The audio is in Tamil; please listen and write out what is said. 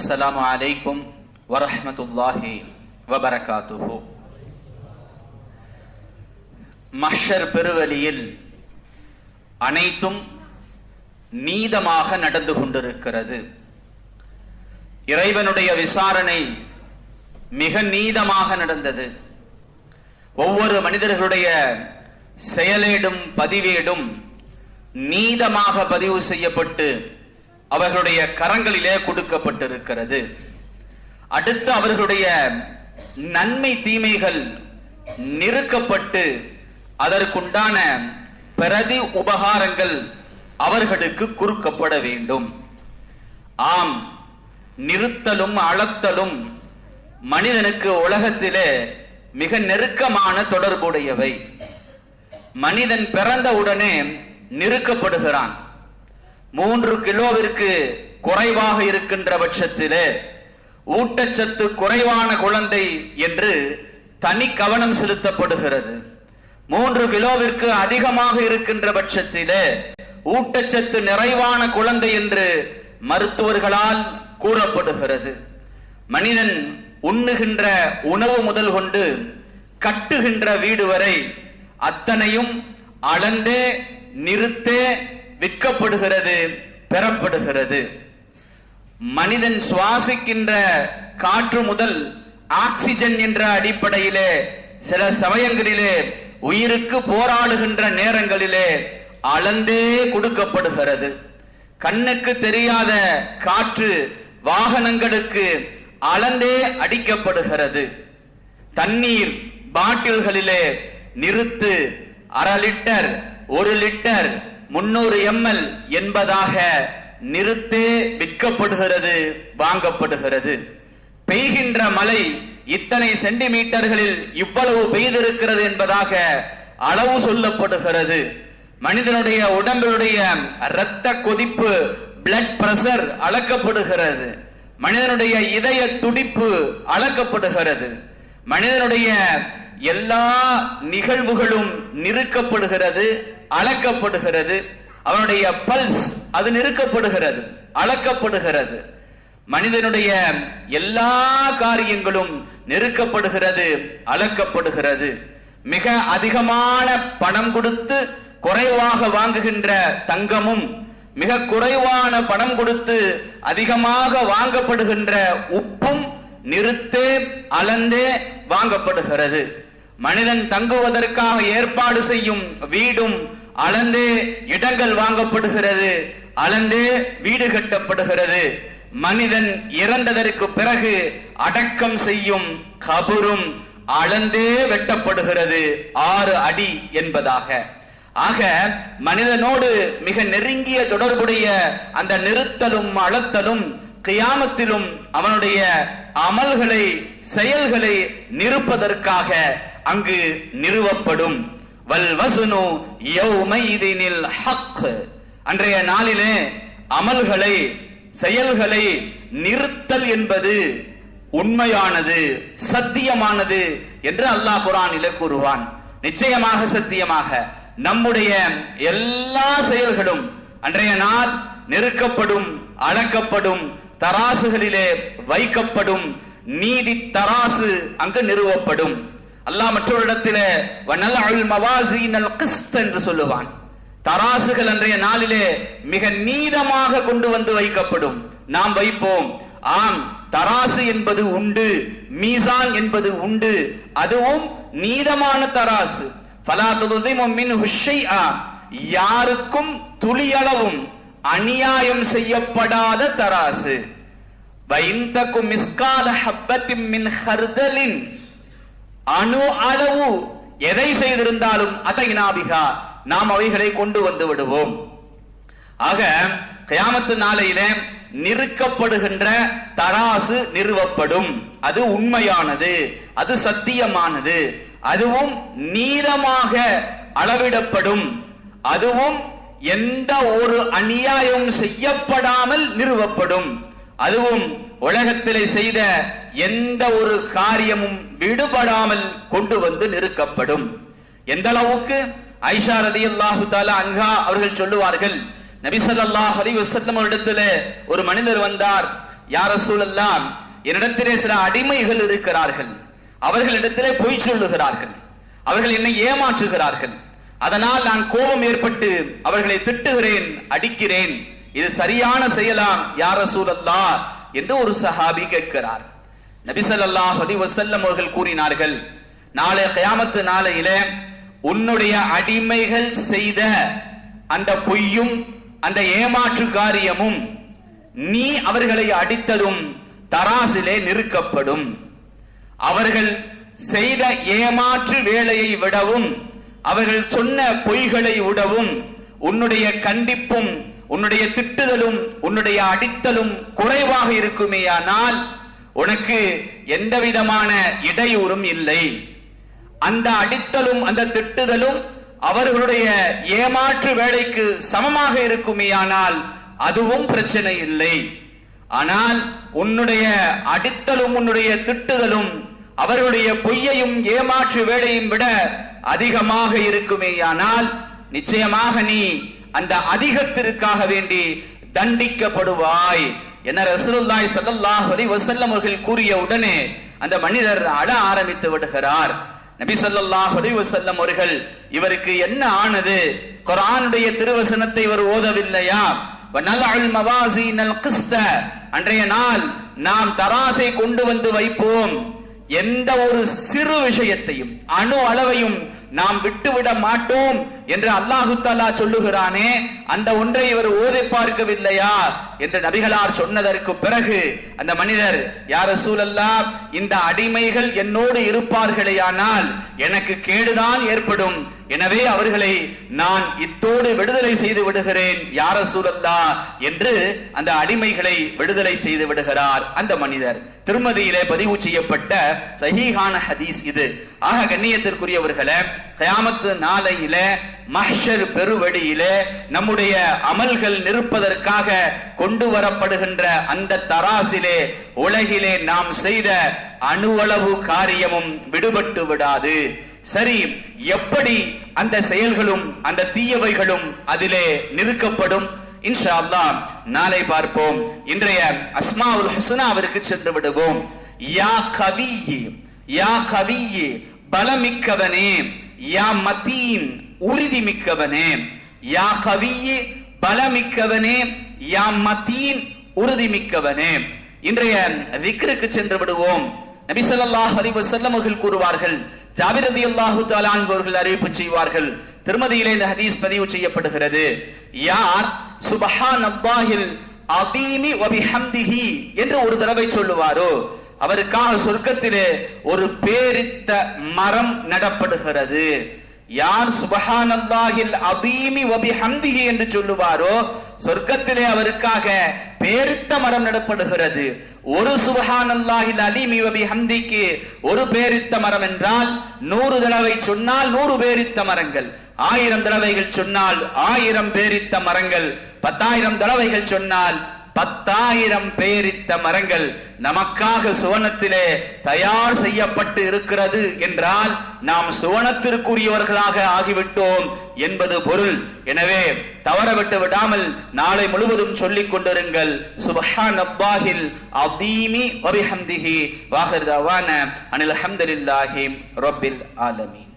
அஸ்ஸலாமு அலைக்கும் வரஹ்மத்துல்லாஹி வபரகாத்துஹு. மஹ்ஷர் பெருவெளியில் அனைத்தும் நீதமாக நடந்து கொண்டிருக்கிறது. இறைவனுடைய விசாரணை மிக நீதமாக நடந்தது. ஒவ்வொரு மனிதர்களுடைய செயலேடும் பதிவேடும் நீதமாக பதிவு செய்யப்பட்டு அவர்களுடைய கரங்களிலே கொடுக்கப்பட்டிருக்கிறது. அடுத்து அவர்களுடைய நன்மை தீமைகள் நிறுக்கப்பட்டு அதற்குண்டான பிரதி உபகாரங்கள் அவர்களுக்கு குறுக்கப்பட வேண்டும். ஆம், நிறுத்தலும் அளத்தலும் மனிதனுக்கு உலகத்திலே மிக நெருக்கமான தொடர்புடையவை. மனிதன் பிறந்தவுடனே நிறுக்கப்படுகிறான். 3 கிலோவிற்கு குறைவாக இருக்கின்ற பட்சத்திலே ஊட்டச்சத்து குறைவான குழந்தை என்று தனி கவனம் செலுத்தப்படுகிறது. 3 கிலோவிற்கு அதிகமாக இருக்கின்ற பட்சத்திலே ஊட்டச்சத்து நிறைவான குழந்தை என்று மருத்துவர்களால் கூறப்படுகிறது. மனிதன் உண்ணுகின்ற உணவு முதல் கொண்டு கட்டுகின்ற வீடு வரை அத்தனையும் அளந்தே நிறுத்தே விற்கப்படுகிறது, பெறப்படுகிறது. மனிதன் சுவாசிக்கின்ற காற்று முதல் ஆக்சிஜன் என்ற அடிப்படையிலே சில சமயங்களிலே உயிருக்கு போராடுகின்ற நேரங்களிலே அளந்தே கொடுக்கப்படுகிறது. கண்ணுக்கு தெரியாத காற்று வாகனங்களுக்கு அளந்தே அடிக்கப்படுகிறது. தண்ணீர் பாட்டில்களிலே நிறுத்து 1/2 லிட்டர் 1 லிட்டர் 300 ml என்பதாக நிறுத்தே விற்கப்படுகிறது, வாங்கப்படுகிறது. பெய்கின்ற மழை இத்தனை சென்டிமீட்டர்களில் இவ்வளவு பெய்திருக்கிறது என்பதாக அளவு சொல்லப்படுகிறது. மனிதனுடைய உடம்பினுடைய இரத்த கொதிப்பு பிளட் பிரஷர் அளக்கப்படுகிறது. மனிதனுடைய இதய துடிப்பு அளக்கப்படுகிறது. மனிதனுடைய எல்லா நிகழ்வுகளும் நிறுக்கப்படுகிறது, அளக்கப்படுகிறது. அவனுடைய பல்ஸ் அது நிறுக்கப்படுகிறது, அளக்கப்படுகிறது. மனிதனுடைய எல்லா காரியங்களும் நிறுக்கப்படுகிறது, அளக்கப்படுகிறது. மிக அதிகமான பணம் கொடுத்து குறைவாக வாங்குகின்ற தங்கமும், மிக குறைவான பணம் கொடுத்து அதிகமாக வாங்கப்படுகின்ற உப்பும் நிறுத்தே அளந்தே வாங்கப்படுகிறது. மனிதன் தங்குவதற்காக ஏற்பாடு செய்யும் வீடும் அளந்தே இடங்கள் வாங்கப்படுகிறது, அளந்தே வீடு கட்டப்படுகிறது. மனிதன் இறந்ததற்கு பிறகு அடக்கம் செய்யும் கபரும் அளந்தே வெட்டப்படுகிறது, 6 அடி என்பதாக. ஆக மனிதனோடு மிக நெருங்கிய தொடர்புடைய அந்த நிறுத்தலும் அளத்தலும் கியாமத்திலும் அவனுடைய அமல்களை செயல்களை நிறுப்பதற்காக அங்கு நிறுவப்படும். வல் வஸ்னு யௌமைதினில் ஹக். அன்றைய நாளிலே அமல்களை செயல்களை நிறுத்தல் என்பது உண்மையானது, சத்தியமானது என்று அல்லாஹ் குர்ஆனிலே கூறுவான். நிச்சயமாக சத்தியமாக நம்முடைய எல்லா செயல்களும் அன்றைய நாள் நிறுக்கப்படும், அளக்கப்படும், தராசுகளிலே வைக்கப்படும். நீதி தராசு அங்கு நிறுவப்படும். அல்லாஹ் மற்றொரு இடத்திலே வனல்உல் மவாஸீனல் கிஸ்த் என்று சொல்லுவான். தராசுகள் அன்றைய நாளிலே மிக நீதமாக கொண்டு வந்து வைக்கப்படும். நாம் வைப்போம். ஆம், தராசு என்பது உண்டு, மீசான் என்பது உண்டு, அதுவும் நீதமான தராசு. ஃபலா துதிமு மின்ஹு ஷைஆ, யாருக்கும் துளியளவும் அநியாயம் செய்யப்படாத தராசு. வைந்தகு மிஸ்கால ஹப்பத்தின் மின் ஹர்தலின், அணு அளவு எதை செய்திருந்தாலும் அதைனாபிகா, நாம் அவைகளை கொண்டு வந்து விடுவோம். ஆக கியாமத்து நாளையிலே நிறுக்கப்படுகின்ற தராசு நிறுவப்படும். அது உண்மையானது, அது சத்தியமானது, அதுவும் நீதமாக அளவிடப்படும். அதுவும் எந்த ஒரு அநியாயம் செய்யப்படாமல் நிறுவப்படும். அதுவும் உலகத்திலே செய்த எந்த ஒரு காரியமும் விடுபடாமல் கொண்டு வந்து நிறுக்கப்படும். எந்த அளவுக்கு ஆயிஷா ரலியல்லாஹு தஆலா அன்ஹா அவர்கள் சொல்லுவார்கள், நபி ஸல்லல்லாஹு அலைஹி வஸல்லம் இடத்திலே ஒரு மனிதர் வந்தார். யா ரசூலல்லாஹ், என்னிடத்திலே சில அடிமைகள் இருக்கிறார்கள், அவர்களிடத்திலே பொய் சொல்லுகிறார்கள், அவர்கள் என்னை ஏமாற்றுகிறார்கள், அதனால் நான் கோபம் ஏற்பட்டு அவர்களை திட்டுகிறேன், அடிக்கிறேன், இது சரியான செயலா யா ரசூலல்லாஹ் என்று ஒரு சஹாபி கேட்கிறார். நபி ஸல்லல்லாஹு அலைஹி வஸல்லம் அவர்கள் கூறினார்கள், நாளை கியாமத்து நாளையிலே உன்னுடைய அடிமைகள் செய்த அந்த பொய்யும் அந்த ஏமாற்று காரியமும் நீ அவர்களை அடித்ததும் தராசிலே நிறுக்கப்படும். அவர்கள் செய்த ஏமாற்று வேலையை விடவும் அவர்கள் சொன்ன பொய்களை விடவும் உன்னுடைய கண்டிப்பும் உன்னுடைய திட்டுதலும் உன்னுடைய அடித்தலும் குறைவாக இருக்குமேயானால் உனக்கு எந்த விதமான இடையூறும் இல்லை. அந்த அடித்தலும் அந்த திட்டுதலும் அவர்களுடைய ஏமாற்று வேலைக்கு சமமாக இருக்குமேயானால் அதுவும் பிரச்சனை இல்லை. ஆனால் உன்னுடைய அடித்தலும் உன்னுடைய திட்டுதலும் அவர்களுடைய பொய்யையும் ஏமாற்று வேலையும் விட அதிகமாக இருக்குமேயானால் நிச்சயமாக நீ அந்த அதிகத்திற்காக வேண்டி தண்டிக்கப்படுவாய் என ரசூலுல்லாஹி ஸல்லல்லாஹு அலைஹி வஸல்லம் அவர்கள் கூறிய உடனே அந்த மனிதர் அழ ஆரம்பித்து விடுகிறார். நபி ஸல்லல்லாஹு அலைஹி வஸல்லம் அவர்கள், இவருக்கு என்ன ஆனது? குர்ஆனுடைய திருவசனத்தை இவர் ஓதவில்லையா? வனலஉல் மவாஸீனல் கிஸ்த, அன்றைய நாள் நாம் தராசை கொண்டு வந்து வைப்போம், எந்த ஒரு சிறு விஷயத்தையும் அணு அளவையும் நாம் விட்டுவிட மாட்டோம் என்று அல்லாஹு தஆலா சொல்லுகிறானே, அந்த ஒன்றை இவர் ஓதி பார்க்கவில்லையா என்று நபிகளார் சொன்னதற்கு பிறகு அந்த மனிதர், யா ரசூலல்லாஹ், இந்த அடிமைகள் என்னோடு இருப்பார்களேயானால் எனக்கு கேடுதான் ஏற்படும், எனவே அவர்களை நான் இத்தோடு விடுதலை செய்து விடுகிறேன் யா ரசூலல்லாஹ் என்று அந்த அடிமைகளை விடுதலை செய்து விடுகிறார் அந்த மனிதர். திருமதியிலே பதிவு செய்யப்பட்ட சஹீஹான ஹதீஸ் இது. ஆக கண்ணியத்திற்குரியவர்களே, கியாமத்து நாளையிலே மஹ்ஷர் பெருவெளியிலே நம்முடைய அமல்கள் நிற்பதற்காக கொண்டு வரப்படுகின்ற அந்த தராசிலே உலகிலே நாம் செய்த அணுவளவு காரியமும் விடுபட்டு விடாது. சரி, எப்படி அந்த செயல்களும் அந்த தீயவைகளும் அதிலே நிறுக்கப்படும்? இன்ஷா அல்லாஹ் நாளை பார்ப்போம். இன்றைய அஸ்மாவுல் ஹுஸ்னாவிற்கு சென்று விடுவோம். யா கவியே, யா கவியே, பலமிக்கவனே, யா மதீன், உறுதி மிக்கவனே, யா கவியே, பலமிக்கவனே, யா மதீன், உறுதி மிக்கவனே. இன்றைய திக்ருக்கு சென்று விடுவோம். நபி ஸல்லல்லாஹு அலைஹி வஸல்லம் அவர்கள் கூறுவார்கள், ஜாபிர் ரலியல்லாஹு தஆலா அன்ஹு அவர்கள் அறிவிப்பு செய்வார்கள், திருமதியிலே இந்த ஹதீஸ் பதிவு செய்யப்படுகிறது, யார் சுப்ஹானல்லாஹில் அதீமி வ பிஹம்திஹி என்று ஒரு தடவை சொல்லுவாரோ அவருக்காக சொர்க்கத்திலே ஒரு பேரித்த மரம் நடப்படுகிறது. யார் சுப்ஹானல்லாஹில் அதீமி வ பிஹம்திஹி என்று சொல்லுவாரோ சொர்க்கத்திலே அவருக்காக பேரித்த மரம் நடப்படுகிறது. ஒரு சுப்ஹானல்லாஹில் அலீமி வ பிஹம்திக்கு ஒரு பேரித்த மரம் என்றால் 100 தடவை சொன்னால் 100 பேரித்த மரங்கள், 1000 தடவைகள் சொன்னால் 1000 பேரித்த மரங்கள், 10,000 தடவைகள் சொன்னால் 10,000 பேரித்த மரங்கள் நமக்காக சுவனத்திலே தயார் செய்யப்பட்டு இருக்கிறது என்றால் நாம் சுவனத்திற்குரியவர்களாக ஆகிவிட்டோம் என்பது பொருள். எனவே தவறவிட்டு விடாமல் நாளை முழுவதும் சொல்லிக் கொண்டிருங்கள், சுப்ஹானல்லாஹில் அதீமி வ பிஹம்திஹி வ ஆகிரு தஅவானா அனில் ஹம்துலில்லாஹி ரப்பில் ஆலமீன்.